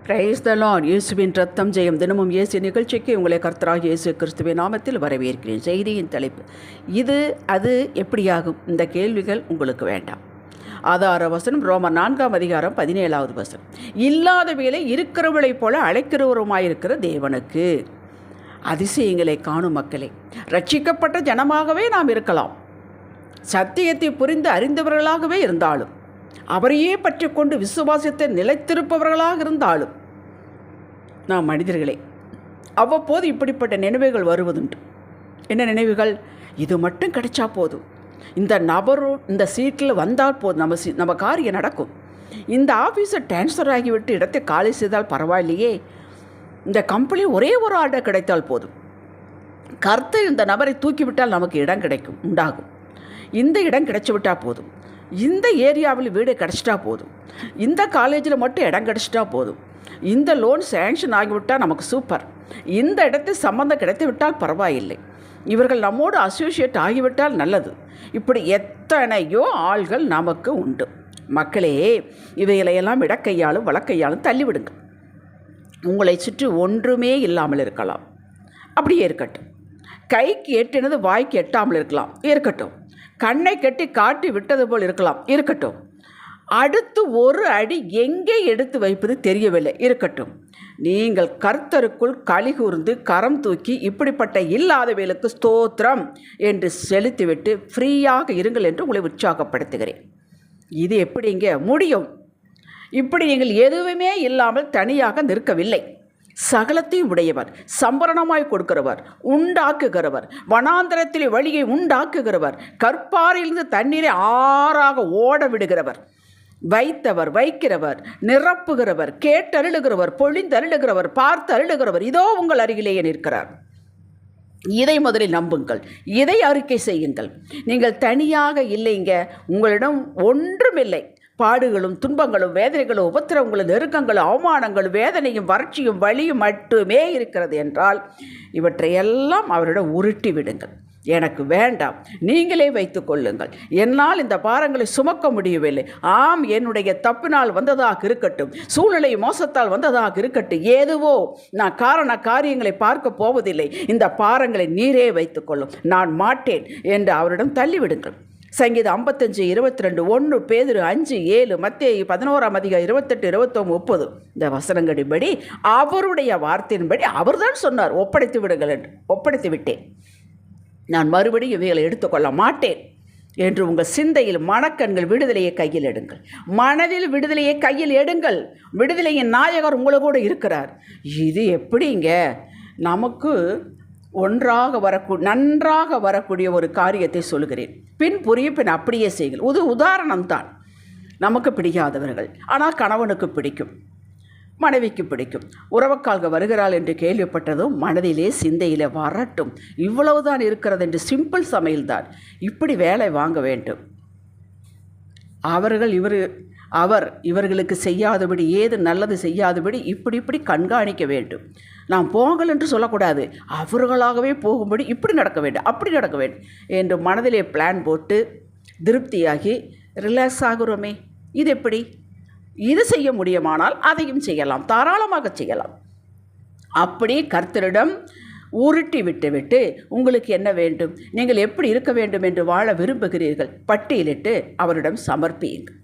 Praise the Lord. இயேசுவின் ரத்தம் ஜெயம். தினமும் இயேசு நிகழ்ச்சிக்கு உங்களை கர்த்தராகிய இயேசு கிறிஸ்துவின் நாமத்தில் வரவேற்கிறேன். செய்தியின் தலைப்பு இது அது எப்படியாகும்? இந்த கேள்விகள் உங்களுக்கு வேண்டாம். ஆதார வசனம் ரோமர் 4:17 வசனம். இல்லாத வேலை இருக்கிறவளைப் போல அழைக்கிறவருமாயிருக்கிற தேவனுக்கு. அதிசயங்களை காணும் மக்களே, ரட்சிக்கப்பட்ட ஜனமாகவே நாம் இருக்கலாம், சத்தியத்தை புரிந்து அறிந்தவர்களாகவே இருந்தாலும், அவரையே பற்றி கொண்டு விசுவாசத்தை நிலைத்திருப்பவர்களாக இருந்தாலும், நாம் மனிதர்களே அவ்வப்போது இப்படிப்பட்ட நினைவுகள் வருவதுண்டு. என்ன நினைவுகள்? இது மட்டும் கிடைச்சா போதும், இந்த நபரும் இந்த சீட்டில் வந்தால் போதும், நம்ம காரியம் நடக்கும், இந்த ஆஃபீஸை டிரான்ஸ்ஃபர் ஆகிவிட்டு இடத்தை காலி செய்தால் பரவாயில்லையே, இந்த கம்பெனி ஒரே ஒரு ஆர்டர் கிடைத்தால் போதும், கர்த்தர் இந்த நபரை தூக்கிவிட்டால் நமக்கு இடம் கிடைக்கும் உண்டாகும், இந்த இடம் கிடைச்சிவிட்டால் போதும், இந்த ஏரியாவில் வீடு கிடச்சிட்டா போதும், இந்த காலேஜில் மட்டும் இடம் கிடச்சிட்டா போதும், இந்த லோன் சேங்ஷன் ஆகிவிட்டால் நமக்கு சூப்பர், இந்த இடத்து சம்மந்தம் கிடைத்து விட்டால் பரவாயில்லை, இவர்கள் நம்மோடு அசோசியேட் ஆகிவிட்டால் நல்லது. இப்படி எத்தனையோ ஆள்கள் நமக்கு உண்டு. மக்களே, இவைகளையெல்லாம் இடக்கையாலும் வழக்கையாலும் தள்ளிவிடுங்கள். உங்களை சுற்றி ஒன்றுமே இல்லாமல் இருக்கலாம், அப்படியே இருக்கட்டும். கைக்கு எட்டினது வாய்க்கு எட்டாமல் இருக்கலாம், இருக்கட்டும். கண்ணை கட்டி காட்டி விட்டது போல் இருக்கலாம், இருக்கட்டும். அடுத்து ஒரு அடி எங்கே எடுத்து வைப்பது தெரியவில்லை, இருக்கட்டும். நீங்கள் கர்த்தருக்குள் கலிகூர்ந்து கரம் தூக்கி இப்படிப்பட்ட இல்லாதவைகளுக்கு ஸ்தோத்திரம் என்று செலுத்திவிட்டு ஃப்ரீயாக இருங்கள் என்று உங்களை உற்சாகப்படுத்துகிறேன். இது எப்படிங்க முடியும்? இப்படி நீங்கள் எதுவுமே இல்லாமல் தனியாக நிற்கவில்லை. சகலத்தையும் உடையவர், சம்பரணமாய் கொடுக்கிறவர், உண்டாக்குகிறவர், வனாந்தரத்திலே வழியை உண்டாக்குகிறவர், கற்பாரிலிருந்து தண்ணீரை ஆறாக ஓட விடுகிறவர், வைத்தவர், வைக்கிறவர், நிரப்புகிறவர், கேட்டருளுகிறவர், பொழிந்தருளுகிறவர், பார்த்தருளுகிறவர் இதோ உங்கள் அருகிலேயே நிற்கிறார். இதை முதலில் நம்புங்கள், இதை அறிக்கை செய்யுங்கள். நீங்கள் தனியாக இல்லைங்க, உங்களிடம் ஒன்றுமில்லை. பாடுகளும் துன்பங்களும் வேதனைகளும் உபத்திரவங்களும் நெருக்கங்களும் அவமானங்களும் வேதனையும் வறட்சியும் வலியும் மட்டுமே இருக்கிறது என்றால் இவற்றையெல்லாம் அவரிடம் உருட்டி விடுங்கள். எனக்கு வேண்டாம், நீங்களே வைத்து கொள்ளுங்கள், என்னால் இந்த பாரங்களை சுமக்க முடியவில்லை. ஆம், என்னுடைய தப்பினால் வந்ததாக இருக்கட்டும், சூழ்நிலை மோசத்தால் வந்ததாக இருக்கட்டும், ஏதுவோ நான் காரியங்களை பார்க்க போவதில்லை, இந்த பாரங்களை நீரே வைத்து கொள்ளும், நான் மாட்டேன் என்று அவரிடம் தள்ளிவிடுங்கள். சங்கீதம் 55:22, 1 பேதுரு 5:7, மத்தேயு 11:28, 29, 30 இந்த வசனங்களின்படி அவருடைய வார்த்தையின்படி அவர்தான் சொன்னார், ஒப்படைத்து விடுங்கள் என்று. ஒப்படைத்து விட்டேன், நான் மறுபடியும் இவைகளை எடுத்துக்கொள்ள மாட்டேன் என்று உங்கள் சிந்தையில் மனக்கண்கள் விடுதலையை கையில் எடுங்கள், மனதில் விடுதலையை கையில் எடுங்கள். விடுதலையின் நாயகர் உங்களோடு இருக்கிறார். இது எப்படிங்க நமக்கு நன்றாக வரக்கூடிய ஒரு காரியத்தை சொல்கிறேன், பின் புரியும், பின் அப்படியே செய்கள். உதாரணம்தான். நமக்கு பிடிக்காதவர்கள், ஆனால் கணவனுக்கு பிடிக்கும், மனைவிக்கு பிடிக்கும், உறவுக்காக வருகிறாள் என்று கேள்விப்பட்டதும் மனதிலே சிந்தையிலே வரட்டும், இவ்வளவுதான் இருக்கிறது என்று சிம்பிள் சமையல்தான். இப்படி வேலை வாங்க வேண்டும். அவர் இவர்களுக்கு செய்யாதபடி, ஏது நல்லது செய்யாதபடி இப்படி கண்காணிக்க வேண்டும். நாம் போங்கள் என்று சொல்லக்கூடாது, அவர்களாகவே போகும்படி இப்படி நடக்க வேண்டும், அப்படி நடக்க வேண்டும் என்று மனதிலே பிளான் போட்டு திருப்தியாகி ரிலாக்ஸ் ஆகிறோமே. இது எப்படி? இது செய்ய முடியுமானால் அதையும் செய்யலாம், தாராளமாக செய்யலாம். அப்படி கர்த்தரிடம் உருட்டி விட்டு உங்களுக்கு என்ன வேண்டும், நீங்கள் எப்படி இருக்க வேண்டும் என்று வாழ விரும்புகிறீர்கள் பட்டியலிட்டு அவரிடம் சமர்ப்பியுங்கள்.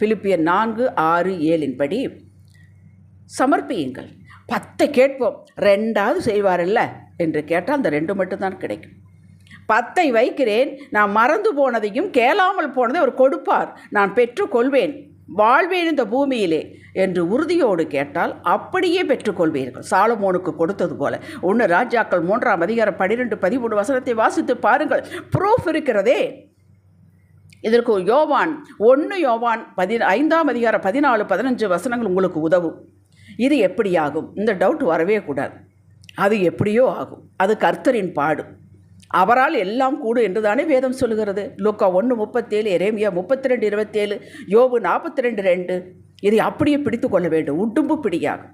பிலிப்பியர் 4:6-7 படி சமர்ப்பியுங்கள். 10 கேட்போம், 2வது செய்வாரல்ல என்று கேட்டால் அந்த 2 மட்டும்தான் கிடைக்கும். 10 வைக்கிறேன், நான் மறந்து போனதையும் கேளாமல் போனதை அவர் கொடுப்பார், நான் பெற்றுக்கொள்வேன், வாழ்வேன் இந்த பூமியிலே என்று உறுதியோடு கேட்டால் அப்படியே பெற்றுக்கொள்வீர்கள். சாலமோனுக்கு கொடுத்தது போல. 1 ராஜாக்கள் 3:12-13 வசனத்தை வாசித்து பாருங்கள், ப்ரூஃப் இருக்கிறதே. இதற்கு யோவான் 5:14-15 வசனங்கள் உங்களுக்கு உதவும். இது எப்படியாகும்? இந்த டவுட் வரவே கூடாது. அது எப்படியோ ஆகும், அது கர்த்தரின் பாடு, அவரால் எல்லாம் கூடும் என்று தானே வேதம் சொல்லுகிறது. லூக்கா 1:37, எரேமியா 32:27, யோபு 42:2 இதை அப்படியே பிடித்து கொள்ள வேண்டும், உடும்பு பிடியாகும்.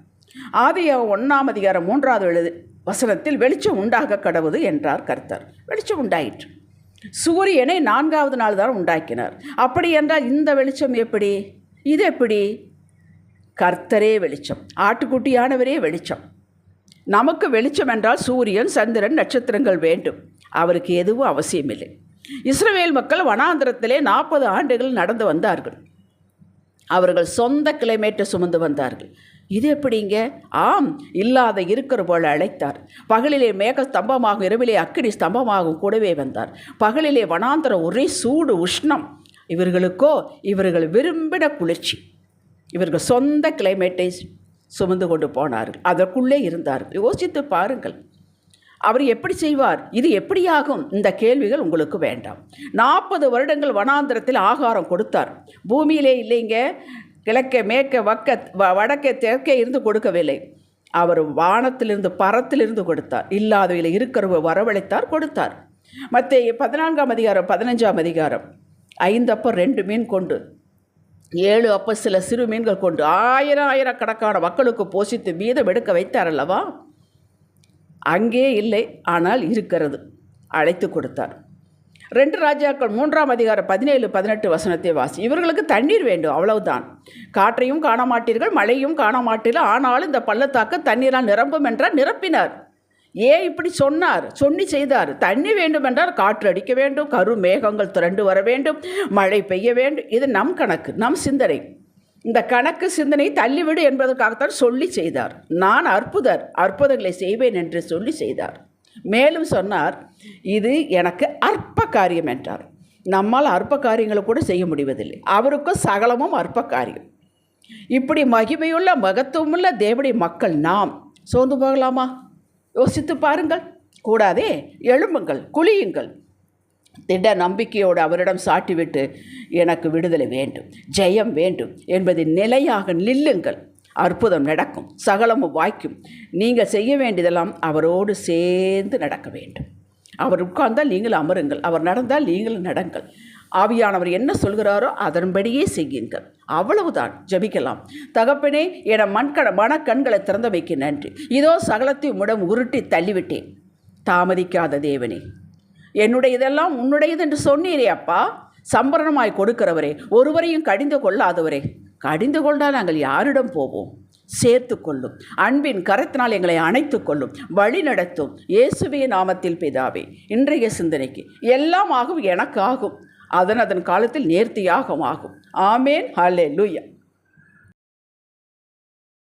ஆதியாகமம் 1:3 வசனத்தில் வெளிச்சம் உண்டாக கடவுது என்றார் கர்த்தர். வெளிச்சம் உண்டாயிற்று. சூரியனை 4வது நாள் தான் உண்டாக்கினார். அப்படி என்றால் இந்த வெளிச்சம் எப்படி? இது எப்படி? கர்த்தரே வெளிச்சம், ஆட்டுக்குட்டியானவரே வெளிச்சம். நமக்கு வெளிச்சம் என்றால் சூரியன், சந்திரன், நட்சத்திரங்கள் வேண்டும். அவருக்கு எதுவும் அவசியமில்லை. இஸ்ரவேல் மக்கள் வனாந்திரத்திலே 40 ஆண்டுகள் நடந்து வந்தார்கள். அவர்கள் சொந்த கிளைமேட்டை சுமந்து வந்தார்கள். இது எப்படிங்க? ஆம், இல்லாத இருக்கிற போல அழைத்தார். பகலிலே மேக ஸ்தம்பமாகும், இரவிலே அக்கினி ஸ்தம்பமாகும் கூடவே வந்தார். பகலிலே வனாந்தரம் ஒரே சூடு உஷ்ணம். இவர்கள் விரும்பின குளிர்ச்சி. இவர்கள் சொந்த கிளைமேட்டை சுமந்து கொண்டு போனார்கள், அதற்குள்ளே இருந்தார்கள். யோசித்து பாருங்கள், அவர் எப்படி செய்வார்? இது எப்படியாகும்? இந்த கேள்விகள் உங்களுக்கு வேண்டாம். 40 வருடங்கள் வனாந்திரத்தில் ஆகாரம் கொடுத்தார். பூமியிலே இல்லைங்க, கிழக்கே மேற்கே வடக்கே தெற்கே இருந்து கொடுக்கவில்லை. அவர் வானத்திலிருந்து பரத்திலிருந்து கொடுத்தார். இல்லாதவையில் இருக்கிற வரவழைத்தார், கொடுத்தார். மத்தேயு 14ஆம் அதிகாரம் 15ஆம் அதிகாரம் 5 அப்பம் 2 மீன் கொண்டு 7 அப்பம் சில சிறு மீன்கள் கொண்டு ஆயிரக்கணக்கான மக்களுக்கு போஷித்து மீதம் எடுக்க வைத்தார் அல்லவா? அங்கே இல்லை, ஆனால் இருக்கிறது, அழைத்து கொடுத்தார். 2 ராஜாக்கள் 3ஆம் அதிகாரம் 17-18 வசனத்தை வாசி. இவர்களுக்கு தண்ணீர் வேண்டும், அவ்வளவுதான். காற்றையும் காண மாட்டீர்கள், மழையும் காண மாட்டீர்கள், ஆனாலும் இந்த பள்ளத்தாக்கு தண்ணீரால் நிரம்பும் என்றால் நிரப்பினார். ஏன் இப்படி சொன்னார்? சொல்லி செய்தார். தண்ணி வேண்டும் என்றால் காற்று அடிக்க வேண்டும், கரு மேகங்கள் திரண்டு வர வேண்டும், மழை பெய்ய வேண்டும். இது நம் கணக்கு, நம் சிந்தனை. இந்த கணக்கு சிந்தனை தள்ளிவிடு என்பதற்காகத்தான் சொல்லி செய்தார். நான் அற்புதங்களை செய்வேன் என்று சொல்லி செய்தார். மேலும் சொன்னார், இது எனக்கு அற்ப காரியம் என்றார். நம்மால் அற்ப காரியங்களை கூட செய்ய முடிவதில்லை, அவருக்கும் சகலமும் அற்ப காரியம். இப்படி மகிமையுள்ள மகத்துவமுள்ள தேவனுடைய மக்கள் நாம் சோர்ந்து போகலாமா? யோசித்து பாருங்கள். கூடாதே. எழும்புங்கள், குளியுங்கள், திட நம்பிக்கையோடு அவரிடம் சாட்டிவிட்டு எனக்கு விடுதலை வேண்டும், ஜெயம் வேண்டும் என்பதை நிலையாக நில்லுங்கள். அற்புதம் நடக்கும், சகலமும் வாய்க்கும். நீங்கள் செய்ய வேண்டியதெல்லாம் அவரோடு சேர்ந்து நடக்க வேண்டும். அவர் உட்கார்ந்தால் நீங்கள் அமருங்கள், அவர் நடந்தால் நீங்களும் நடங்கள். ஆவியானவர் என்ன சொல்கிறாரோ அதன்படியே செய்யுங்கள். அவ்வளவுதான். ஜெபிக்கலாம். தகப்பனே, என மனக்கண்களை திறந்த வைக்க நன்றி. இதோ சகலத்தையும் உம்மிடம் உருட்டி தள்ளிவிட்டேன். தாமதிக்காத தேவனே, என்னுடைய இதெல்லாம் உன்னுடையது என்று சொன்னீரே அப்பா. சம்பரணமாய் கொடுக்கிறவரே, ஒருவரையும் கடிந்து கொள்ளாதவரே, கடிந்து கொண்டால் நாங்கள் யாரிடம் போவோம்? சேர்த்து கொள்ளும், அன்பின் கரத்தினால் எங்களை அணைத்து கொள்ளும், வழி நடத்தும். இயேசுவே நாமத்தில் பிதாவே. இன்றைய சிந்தனைக்கு எல்லாம் ஆகும், எனக்கு ஆகும், அதன் காலத்தில் நேர்த்தியாகவும் ஆகும். ஆமேன். ஹல்லேலூயா.